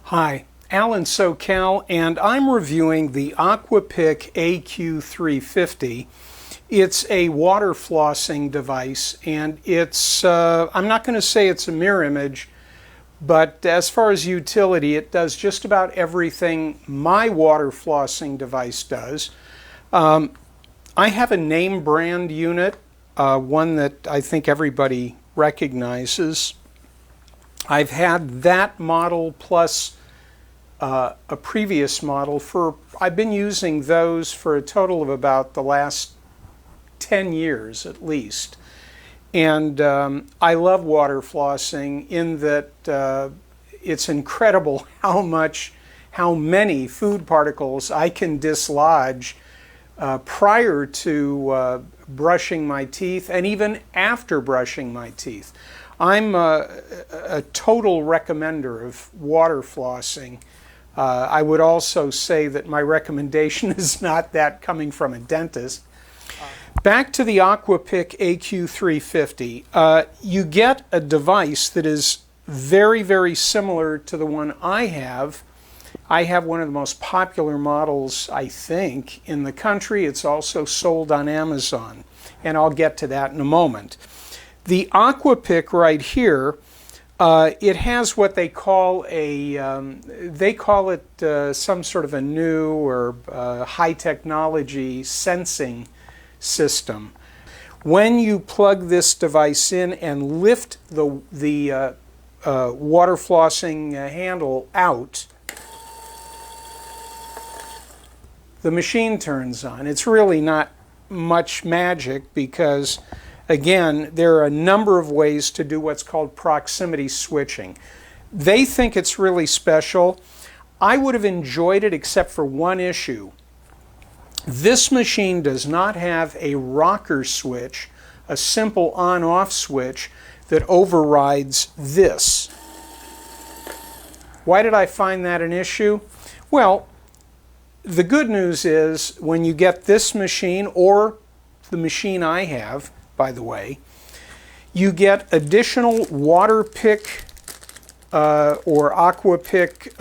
Hi, Alan SoCal, and I'm reviewing the Aquapick AQ350. It's a water flossing device, and I'm not going to say it's a mirror image, but as far as utility, it does just about everything my water flossing device does. I have a name brand unit, one that I think everybody recognizes. I've had that model plus a previous model I've been using those for a total of about the last 10 years at least. And I love water flossing in that it's incredible how many food particles I can dislodge prior to brushing my teeth and even after brushing my teeth. I'm a total recommender of water flossing. I would also say that my recommendation is not that coming from a dentist. Back to the Aquapick AQ350. You get a device that is very, very similar to the one I have. I have one of the most popular models, I think, in the country. It's also sold on Amazon, and I'll get to that in a moment. The Aquapick right here, it has what they call some sort of a new or high technology sensing system. When you plug this device in and lift the water flossing handle out, the machine turns on. It's really not much magic because, again, there are a number of ways to do what's called proximity switching. They think it's really special. I would have enjoyed it except for one issue. This machine does not have a rocker switch, a simple on-off switch that overrides this. Why did I find that an issue? Well, the good news is when you get this machine, or the machine I have, by the way, you get additional Waterpick or Aquapick,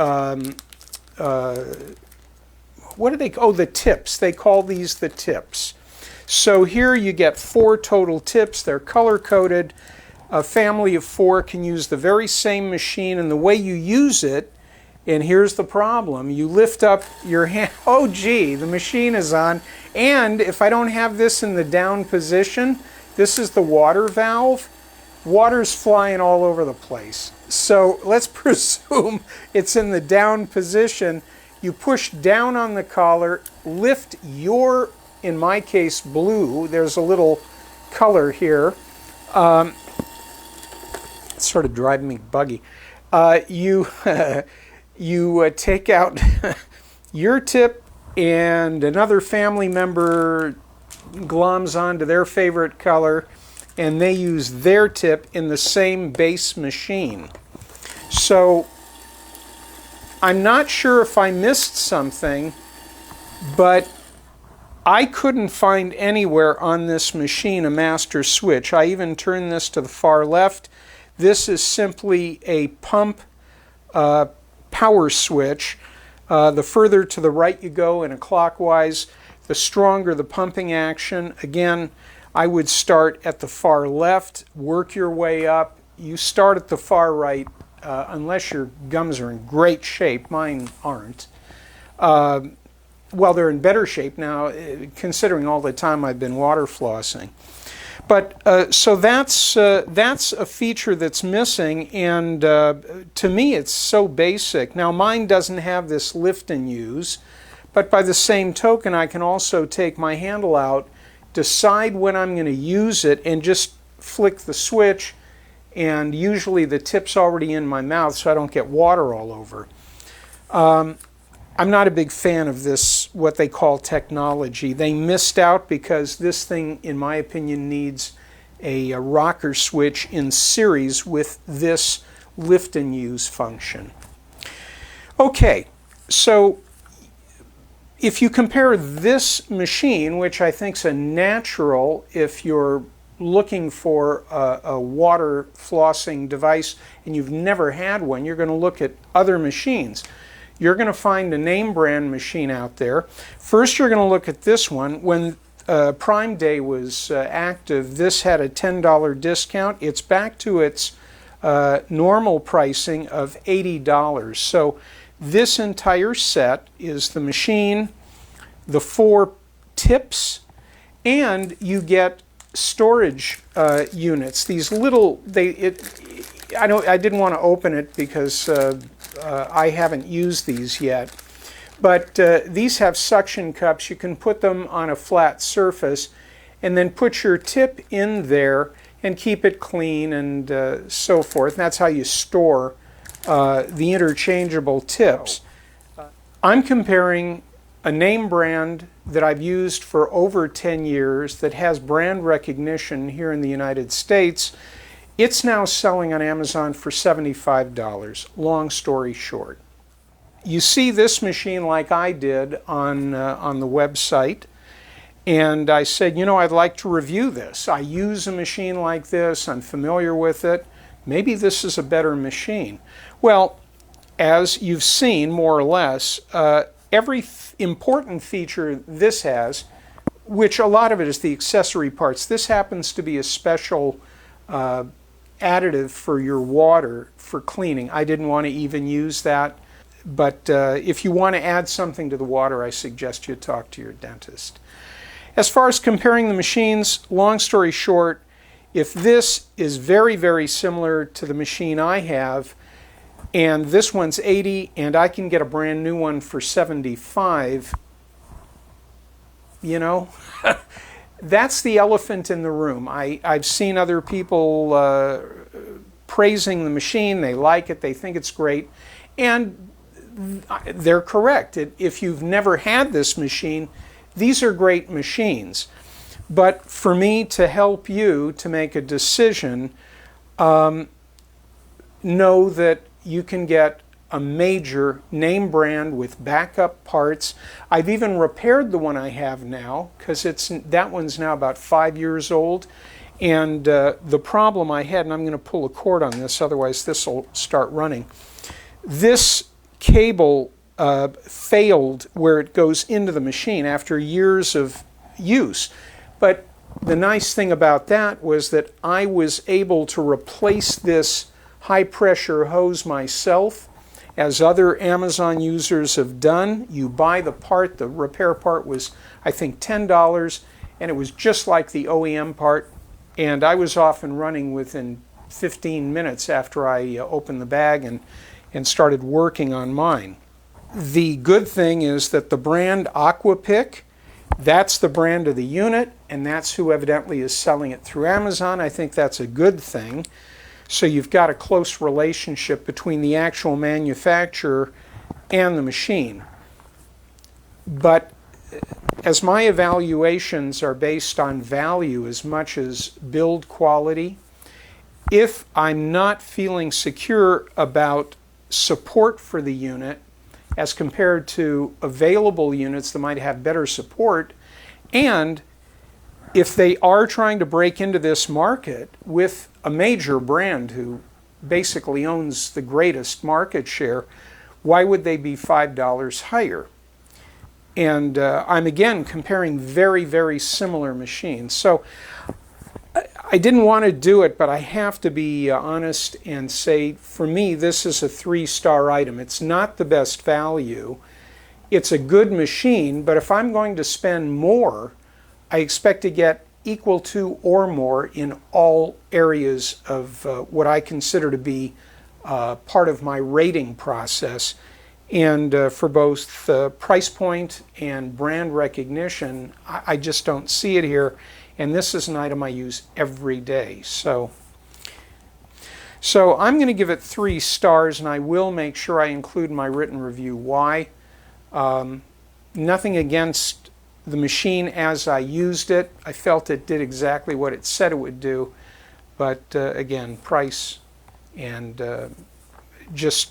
what do they, oh, the tips. They call these the tips. So here you get 4 total tips. They're color-coded. A family of 4 can use the very same machine, and the way you use it, and here's the problem, you lift up your hand, oh gee, the machine is on, and if I don't have this in the down position, this is the water valve, water's flying all over the place. So let's presume it's in the down position. You push down on the collar, lift your, in my case, blue, there's a little color here, it's sort of driving me buggy. You take out your tip, and another family member gloms onto their favorite color, and they use their tip in the same base machine. So I'm not sure if I missed something, but I couldn't find anywhere on this machine a master switch. I even turned this to the far left. This is simply a pump power switch. The further to the right you go in a clockwise, the stronger the pumping action. Again, I would start at the far left, work your way up. You start at the far right, unless your gums are in great shape. Mine aren't. Well, they're in better shape now, considering all the time I've been water flossing. But so that's a feature that's missing, and to me it's so basic. Now mine doesn't have this lift and use, but by the same token I can also take my handle out, decide when I'm going to use it, and just flick the switch, and usually the tip's already in my mouth so I don't get water all over. I'm not a big fan of this, what they call technology. They missed out because this thing, in my opinion, needs a rocker switch in series with this lift and use function. Okay, so if you compare this machine, which I think is a natural if you're looking for a water flossing device and you've never had one, you're going to look at other machines. You're going to find a name brand machine out there. First, you're going to look at this one. When Prime Day was active, this had a $10 discount. It's back to its normal pricing of $80. So this entire set is the machine, the 4 tips, and you get storage units. These little, I didn't want to open it because I haven't used these yet, but these have suction cups. You can put them on a flat surface and then put your tip in there and keep it clean and so forth. And that's how you store the interchangeable tips. I'm comparing a name brand that I've used for over 10 years that has brand recognition here in the United States. It's now selling on Amazon for $75, long story short. You see this machine like I did on the website, and I said, you know, I'd like to review this. I use a machine like this, I'm familiar with it. Maybe this is a better machine. Well, as you've seen, more or less, every important feature this has, which a lot of it is the accessory parts. This happens to be a special additive for your water for cleaning. I didn't want to even use that, but if you want to add something to the water, I suggest you talk to your dentist. As far as comparing the machines, long story short, if this is very, very similar to the machine I have, and this one's $80 and I can get a brand new one for $75, you know, that's the elephant in the room. I've seen other people praising the machine. They like it, they think it's great, and they're correct. If you've never had this machine, these are great machines. But for me to help you to make a decision, know that you can get a major name brand with backup parts. I've even repaired the one I have now because that one's now about 5 years old. And the problem I had, and I'm going to pull a cord on this, otherwise this will start running. This cable failed where it goes into the machine after years of use. But the nice thing about that was that I was able to replace this high pressure hose myself, as other Amazon users have done. You buy the part, the repair part was I think $10, and it was just like the OEM part, and I was off and running within 15 minutes after I opened the bag and started working on mine. The good thing is that the brand Aquapick, that's the brand of the unit, and that's who evidently is selling it through Amazon. I think that's a good thing. So you've got a close relationship between the actual manufacturer and the machine. But as my evaluations are based on value as much as build quality, if I'm not feeling secure about support for the unit as compared to available units that might have better support, and if they are trying to break into this market with a major brand who basically owns the greatest market share, why would they be $5 higher? And I'm again comparing very, very similar machines. So I didn't want to do it, but I have to be honest and say, for me, this is a 3-star item. It's not the best value. It's a good machine, but if I'm going to spend more, I expect to get equal to or more in all areas of what I consider to be part of my rating process. And for both price point and brand recognition, I just don't see it here. And this is an item I use every day. So I'm going to give it 3 stars, and I will make sure I include in my written review why. Nothing against the machine as I used it. I felt it did exactly what it said it would do. But again, price and just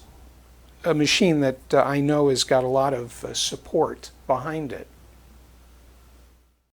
a machine that I know has got a lot of support behind it.